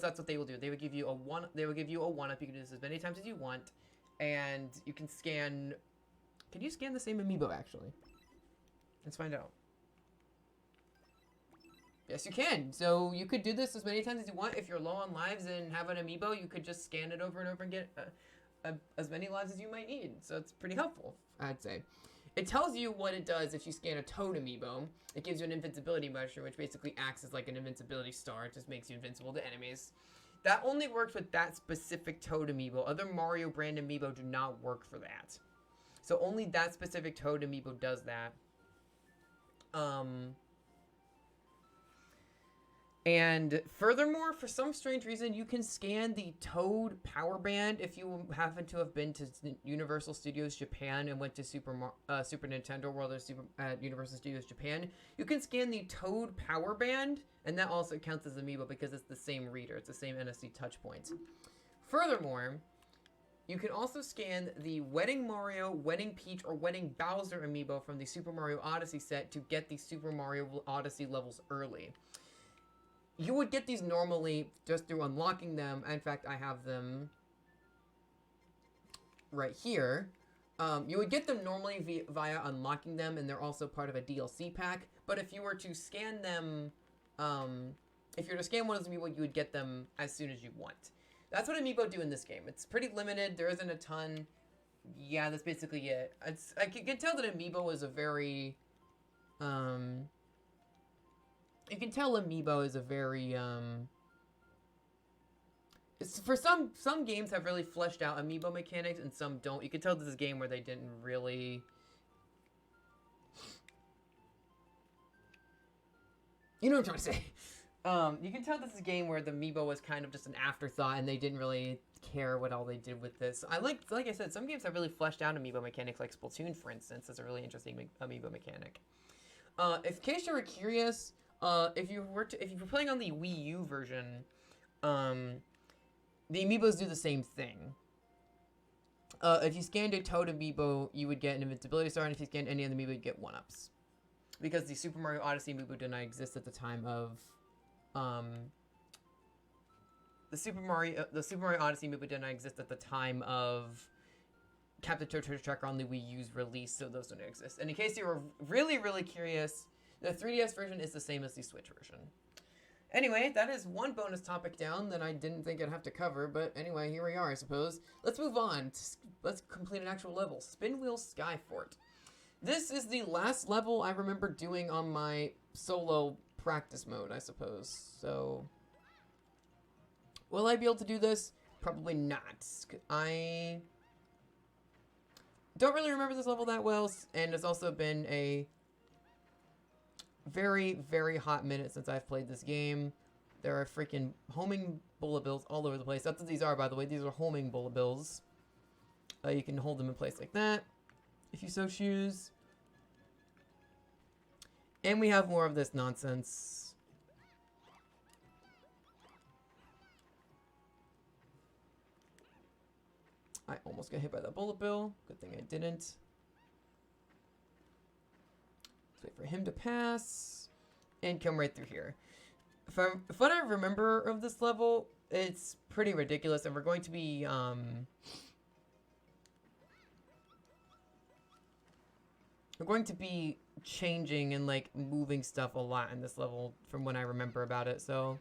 that's what they will do. They would give you a one. They will give you a 1-up. You can do this as many times as you want, and you can scan. Can you scan the same amiibo actually? Let's find out. Yes, you can. So you could do this as many times as you want. If you're low on lives and have an amiibo, you could just scan it over and over and get as many lives as you might need. So it's pretty helpful, I'd say. It tells you what it does if you scan a Toad amiibo. It gives you an Invincibility Mushroom, which basically acts as like an invincibility star. It just makes you invincible to enemies. That only works with that specific Toad amiibo. Other Mario brand amiibo do not work for that. So only that specific Toad amiibo does that. And furthermore, for some strange reason, you can scan the Toad Power Band if you happen to have been to Universal Studios Japan and went to Super Nintendo World at Universal Studios Japan. You can scan the Toad Power Band, and that also counts as amiibo because it's the same reader. It's the same NFC touch points. Furthermore, you can also scan the Wedding Mario, Wedding Peach, or Wedding Bowser amiibo from the Super Mario Odyssey set to get the Super Mario Odyssey levels early. You would get these normally just through unlocking them. In fact, I have them right here. You would get them normally via unlocking them, and they're also part of a DLC pack. But if you were to scan them, if you were to scan one of those amiibo, you would get them as soon as you want. That's what amiibo do in this game. It's pretty limited. There isn't a ton. Yeah, that's basically it. I can tell that amiibo is a very... You can tell amiibo is a very, it's, for some games have really fleshed out amiibo mechanics and some don't. You can tell this is a game where they didn't really... You know what I'm trying to say. You can tell this is a game where the amiibo was kind of just an afterthought and they didn't really care what all they did with this. Like I said, some games have really fleshed out amiibo mechanics, like Splatoon, for instance, is a really interesting amiibo mechanic. In case you were curious... if you were playing on the Wii U version, the amiibos do the same thing. If you scanned a Toad amiibo, you would get an Invincibility Star, and if you scanned any other amiibo, you'd get 1-ups. Because the Super Mario Odyssey amiibo did not exist at the time of, the Super Mario Odyssey amiibo did not exist at the time of Captain Toad Treasure Tracker on the Wii U's release, so those don't exist. And in case you were really, really curious, the 3DS version is the same as the Switch version. Anyway, that is one bonus topic down that I didn't think I'd have to cover, but anyway, here we are, I suppose. Let's move on. Let's complete an actual level. Spinwheel Skyfort. This is the last level I remember doing on my solo practice mode, I suppose. So, will I be able to do this? Probably not. I don't really remember this level that well, and it's also been a very, very hot minute since I've played this game. There are freaking homing bullet bills all over the place. That's what these are, by the way. These are homing bullet bills. You can hold them in place like that, if you so choose. And we have more of this nonsense. I almost got hit by that bullet bill. Good thing I didn't. Let's wait for him to pass and come right through here. If what I remember of this level, it's pretty ridiculous, and we're going to be changing and like moving stuff a lot in this level from when I remember about it. So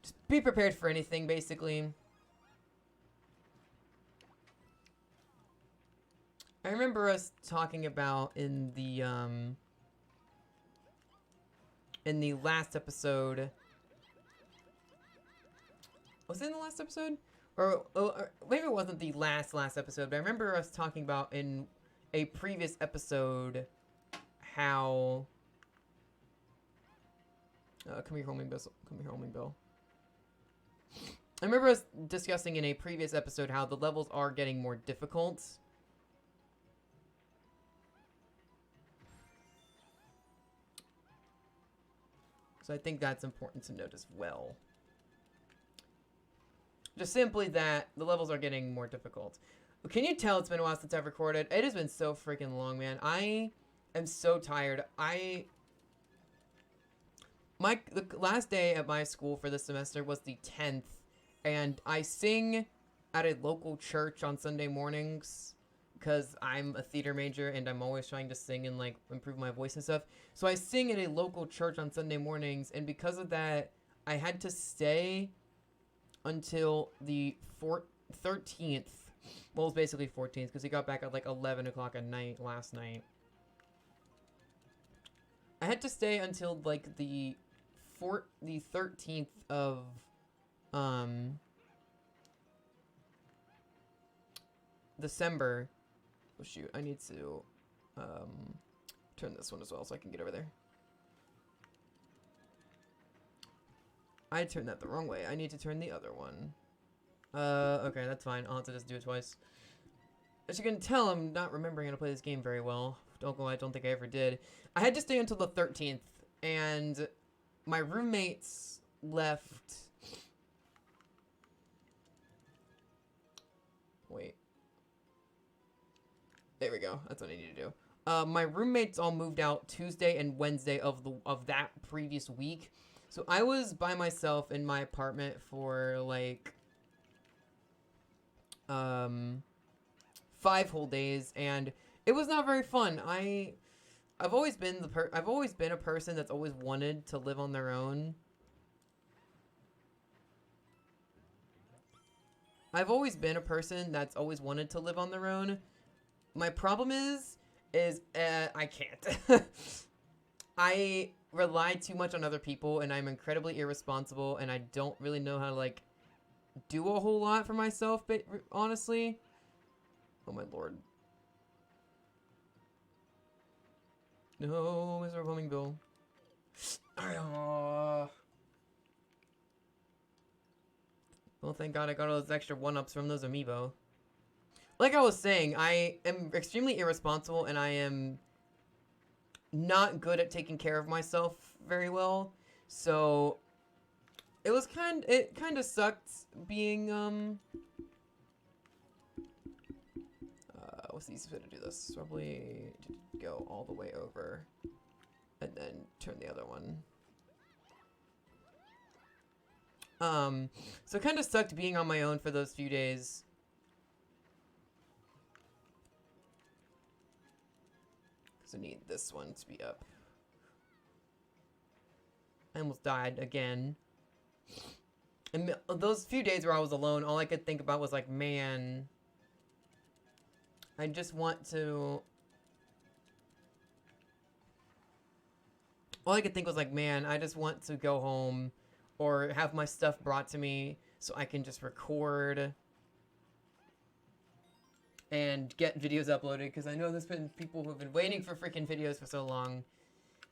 just be prepared for anything, basically. I remember us talking about in the last episode. Was it in the last episode? Or maybe it wasn't the last episode, but I remember us talking about in a previous episode how... come here, homing bill. Come here, homing bill. I remember us discussing in a previous episode how the levels are getting more difficult. So I think that's important to note as well. Just simply that the levels are getting more difficult. Can you tell it's been a while since I've recorded? It has been so freaking long, man. I am so tired. the last day at my school for this semester was the 10th, and I sing at a local church on Sunday mornings because I'm a theater major and I'm always trying to sing and like improve my voice and stuff. So I sing at a local church on Sunday mornings, and because of that, I had to stay until the 13th. Well, it was basically 14th because he got back at like 11 o'clock at night last night. I had to stay until like the 13th of December. Oh shoot, I need to turn this one as well so I can get over there. I turned that the wrong way. I need to turn the other one. Okay, that's fine. I'll have to just do it twice. As you can tell, I'm not remembering how to play this game very well. Don't go, I don't think I ever did. I had to stay until the 13th, and my roommates left. Wait. There we go. That's what I need to do. My roommates all moved out Tuesday and Wednesday of that previous week. So I was by myself in my apartment for like 5 whole days, and it was not very fun. I've always been a person that's always wanted to live on their own. I've always been a person that's always wanted to live on their own. My problem is I can't. I rely too much on other people, and I'm incredibly irresponsible, and I don't really know how to like do a whole lot for myself, but honestly. Oh my lord. No, Mr. Overwhelming Bill. Well, thank God I got all those extra 1-ups from those amiibo. Like I was saying, I am extremely irresponsible, and I am not good at taking care of myself very well. So it was it kind of sucked being what's the easiest way to do this? Probably to go all the way over and then turn the other one. So it kind of sucked being on my own for those few days. Because I need this one to be up. I almost died again. And those few days where I was alone, all I could think about was like, man, I just want to... All I could think was like, man, I just want to go home or have my stuff brought to me so I can just record and get videos uploaded, because I know there's been people who have been waiting for freaking videos for so long.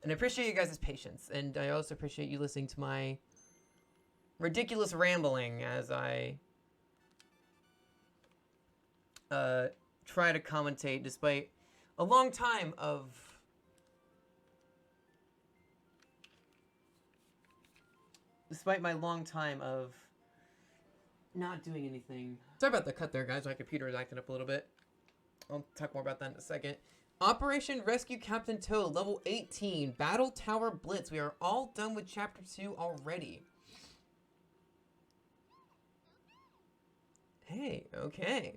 And I appreciate you guys' patience, and I also appreciate you listening to my ridiculous rambling as I try to commentate despite a long time of my long time of not doing anything. Sorry about the cut there, guys. My computer is acting up a little bit. I'll talk more about that in a second. Operation Rescue Captain Toad, level 18, Battle Tower Blitz. We are all done with Chapter 2 already. Hey, okay.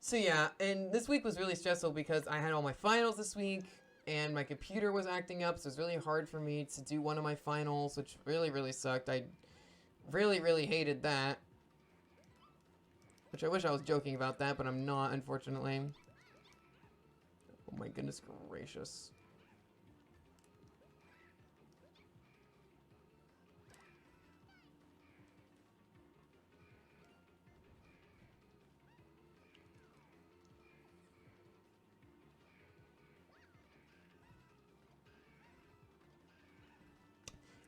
So yeah, and this week was really stressful because I had all my finals this week, and my computer was acting up, so it was really hard for me to do one of my finals, which really, really sucked. I really, really hated that. Which I wish I was joking about that, but I'm not, unfortunately. Oh my goodness gracious.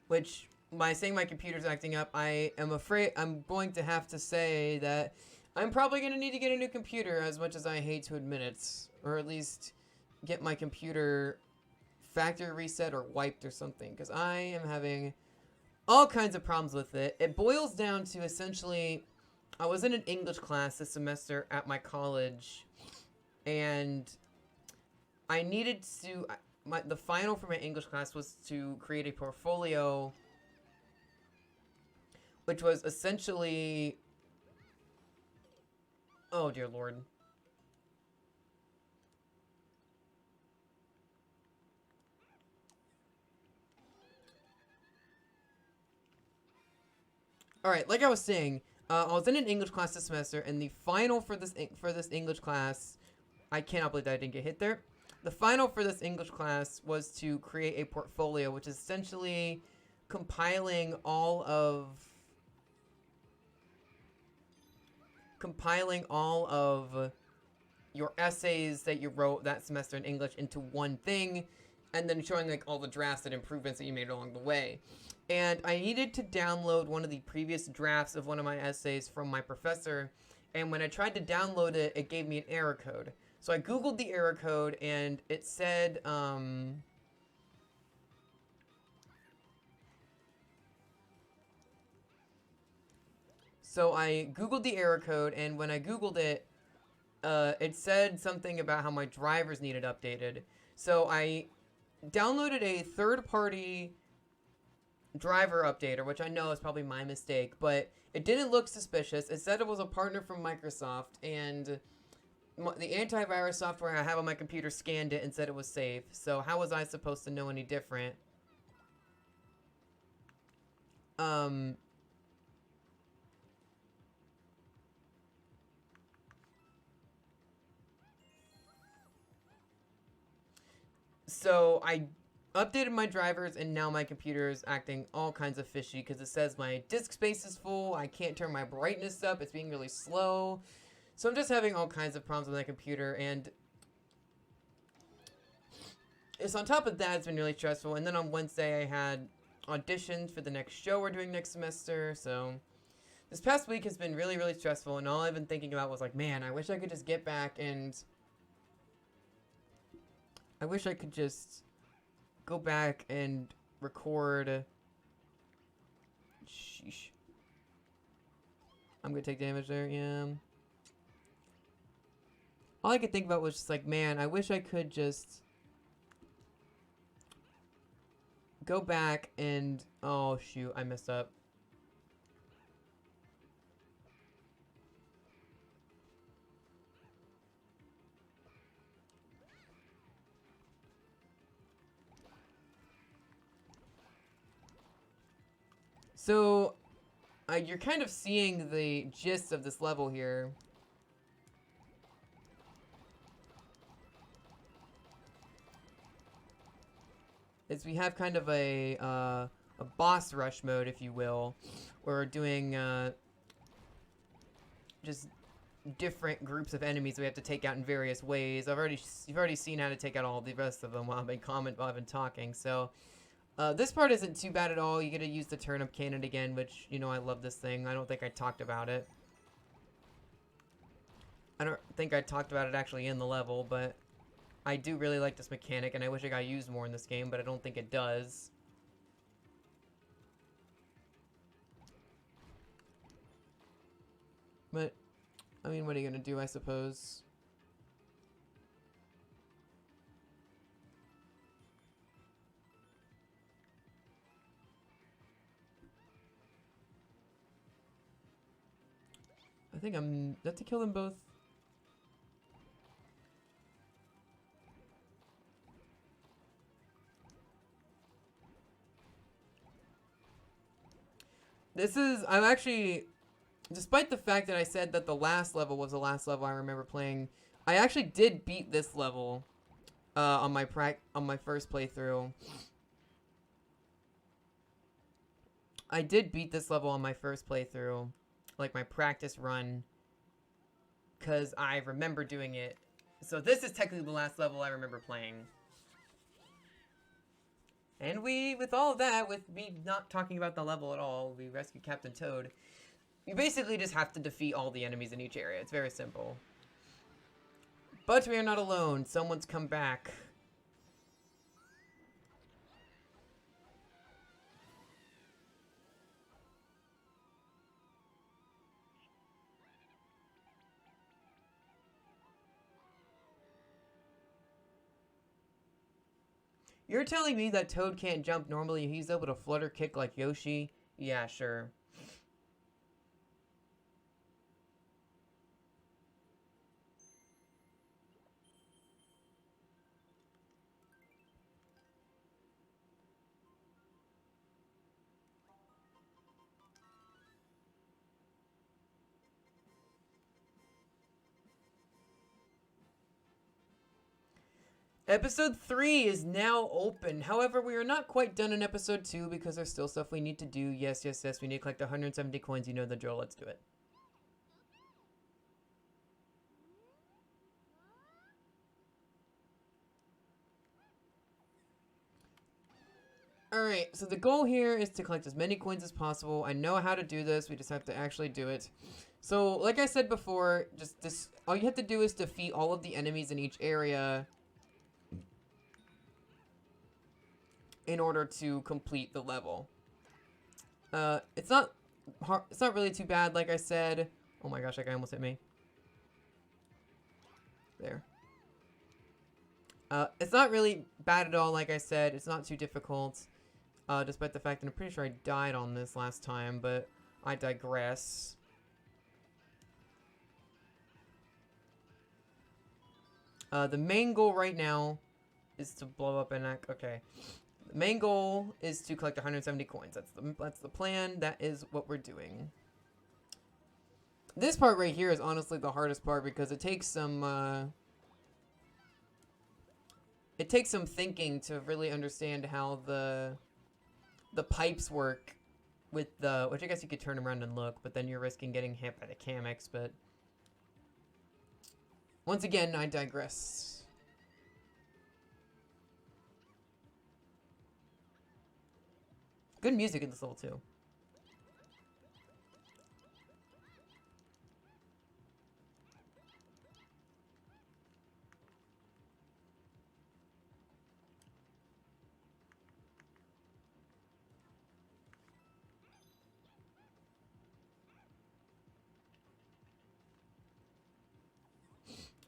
Which, by saying my computer's acting up, I am afraid I'm going to have to say that I'm probably going to need to get a new computer, as much as I hate to admit it. Or at least get my computer factory reset or wiped or something, because I am having all kinds of problems with it. It boils down to essentially, I was in an English class this semester at my college, and I needed to... the final for my English class was to create a portfolio, which was essentially, oh dear Lord. All right, like I was saying, I was in an English class this semester, and the final for this English class, I cannot believe that I didn't get hit there. The final for this English class was to create a portfolio, which is essentially compiling all of your essays that you wrote that semester in English into one thing, and then showing like all the drafts and improvements that you made along the way. And I needed to download one of the previous drafts of one of my essays from my professor, and when I tried to download it, it gave me an error code. So I googled the error code, and it said, so I googled the error code, and when I googled it, it said something about how my drivers needed updated. So I downloaded a third-party driver updater, which I know is probably my mistake, but it didn't look suspicious. It said it was a partner from Microsoft, and the antivirus software I have on my computer scanned it and said it was safe. So how was I supposed to know any different? So I updated my drivers, and now my computer is acting all kinds of fishy because it says my disk space is full. I can't turn my brightness up. It's being really slow. So I'm just having all kinds of problems with my computer, and it's on top of that, it's been really stressful. And then on Wednesday, I had auditions for the next show we're doing next semester. So this past week has been really, really stressful, and all I've been thinking about was like, man, I wish I could just get back and I wish I could just go back and record. Sheesh. I'm gonna take damage there, yeah. All I could think about was just like, man, I wish I could just go back and, oh shoot, I messed up. So, you're kind of seeing the gist of this level here. Is we have kind of a boss rush mode, if you will. Where we're doing, just different groups of enemies we have to take out in various ways. You've already seen how to take out all the rest of them while I've been talking, so... this part isn't too bad at all. You get to use the Turnip Cannon again, which, you know, I love this thing. I don't think I talked about it. I don't think I talked about it actually in the level, but I do really like this mechanic, and I wish it got used more in this game, but I don't think it does. But, I mean, what are you gonna do, I suppose? I think I'm... have to kill them both. I'm actually... Despite the fact that I said that the last level was the last level I remember playing, I actually did beat this level on my first playthrough. I did beat this level on my first playthrough, like my practice run, because I remember doing it. So this is technically the last level I remember playing. And with all of that, with me not talking about the level at all, we rescued Captain Toad. You basically just have to defeat all the enemies in each area. It's very simple. But we are not alone. Someone's come back. You're telling me that Toad can't jump normally, he's able to flutter kick like Yoshi? Yeah, sure. Episode 3 is now open. However, we are not quite done in episode 2 because there's still stuff we need to do. Yes, yes, yes. We need to collect 170 coins. You know the drill. Let's do it. Alright, so the goal here is to collect as many coins as possible. I know how to do this. We just have to actually do it. So, like I said before, just this. All you have to do is defeat all of the enemies in each area in order to complete the level. It's not hard, it's not really too bad, like I said. Oh my gosh, that guy almost hit me. There. It's not really bad at all, like I said. It's not too difficult. Despite the fact that I'm pretty sure I died on this last time, but I digress. The main goal right now is to blow up an... Okay. The main goal is to collect 170 coins. That's the plan. That is what we're doing. This part right here is honestly the hardest part because it takes some thinking to really understand how the pipes work with the, which I guess you could turn around and look, but then you're risking getting hit by the Kamex, but once again, I digress. Good music in this level too.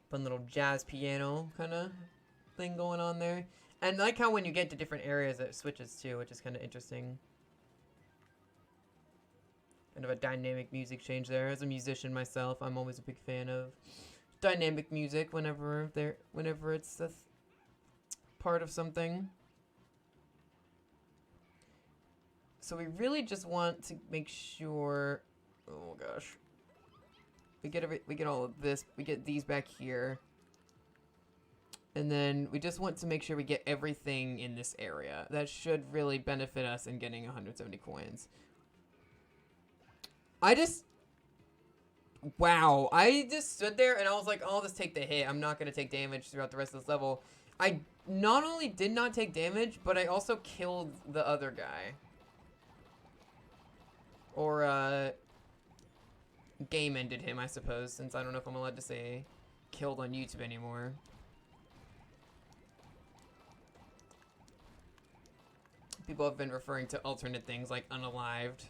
Fun little jazz piano kind of thing going on there. And I like how when you get to different areas it switches too, which is kind of interesting. Kind of a dynamic music change there. As a musician myself, I'm always a big fan of dynamic music whenever it's a part of something. So we really just want to make sure, oh gosh, we get all of this, we get these back here. And then we just want to make sure we get everything in this area. That should really benefit us in getting 170 coins. Wow, I just stood there and I was like, oh, I'll just take the hit. I'm not going to take damage throughout the rest of this level. I not only did not take damage, but I also killed the other guy. Or, game ended him, I suppose, since I don't know if I'm allowed to say killed on YouTube anymore. People have been referring to alternate things like unalived.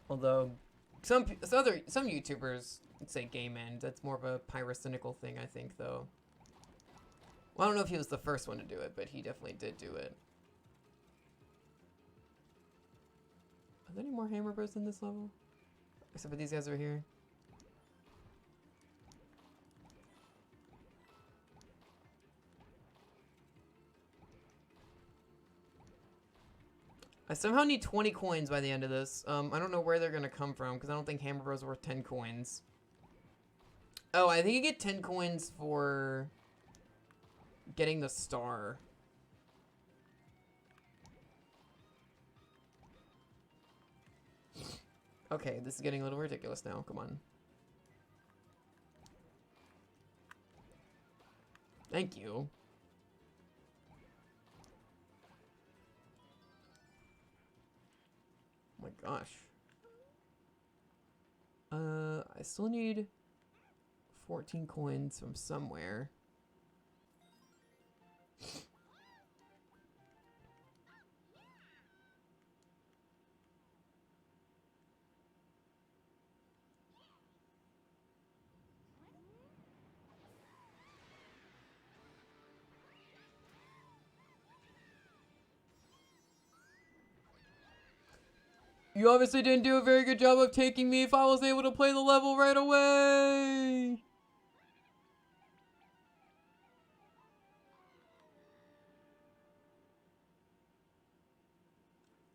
Although some YouTubers say game end. That's more of a pyrocynical thing, I think, though. Well, I don't know if he was the first one to do it, but he definitely did do it. Are there any more Hammer Bros in this level? Except for these guys over here. I somehow need 20 coins by the end of this. I don't know where they're going to come from, because I don't think Hammer Bros are worth 10 coins. Oh, I think you get 10 coins for getting the star. Okay, this is getting a little ridiculous now. Come on. Thank you. Oh my gosh. I still need 14 coins from somewhere. You obviously didn't do a very good job of taking me if I was able to play the level right away.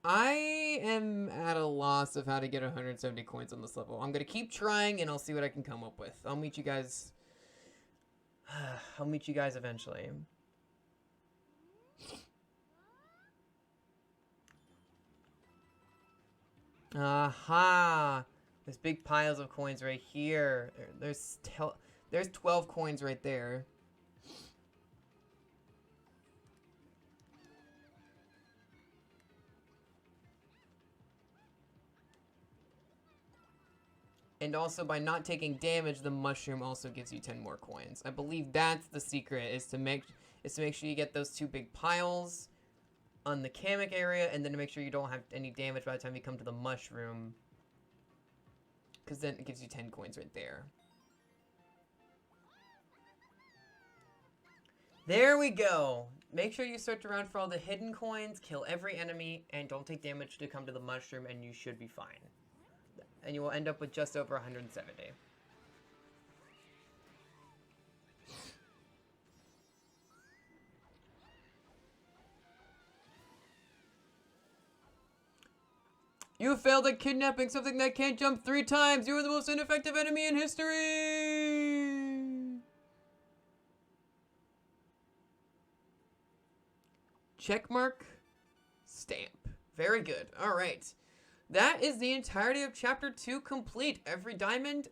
I am at a loss of how to get 170 coins on this level. I'm going to keep trying and I'll see what I can come up with. I'll meet you guys. I'll meet you guys eventually. Aha! There's big piles of coins right here. There's 12 coins right there. And also, by not taking damage, the mushroom also gives you 10 more coins. I believe that's the secret, is to make sure you get those 2 big piles on the Kamek area, and then to make sure you don't have any damage by the time you come to the mushroom. Because then it gives you 10 coins right there. There we go! Make sure you search around for all the hidden coins, kill every enemy, and don't take damage to come to the mushroom, and you should be fine. And you will end up with just over 170. You failed at kidnapping something that can't jump 3 times! You are the most ineffective enemy in history! Checkmark. Stamp. Very good. Alright. That is the entirety of Chapter 2 complete. Every diamond,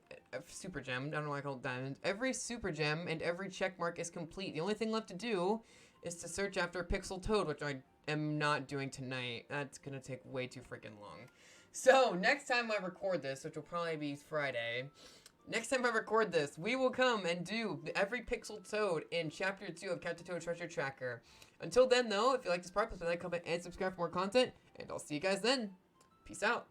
super gem, I don't know why I call it diamond. Every super gem and every checkmark is complete. The only thing left to do is to search after a pixel toad, which I am not doing tonight. That's gonna take way too freaking long. So, next time I record this, which will probably be Friday, next time I record this, we will come and do every pixel toad in Chapter 2 of Captain Toad Treasure Tracker. Until then, though, if you like this part, please like, comment, and subscribe for more content, and I'll see you guys then. Peace out.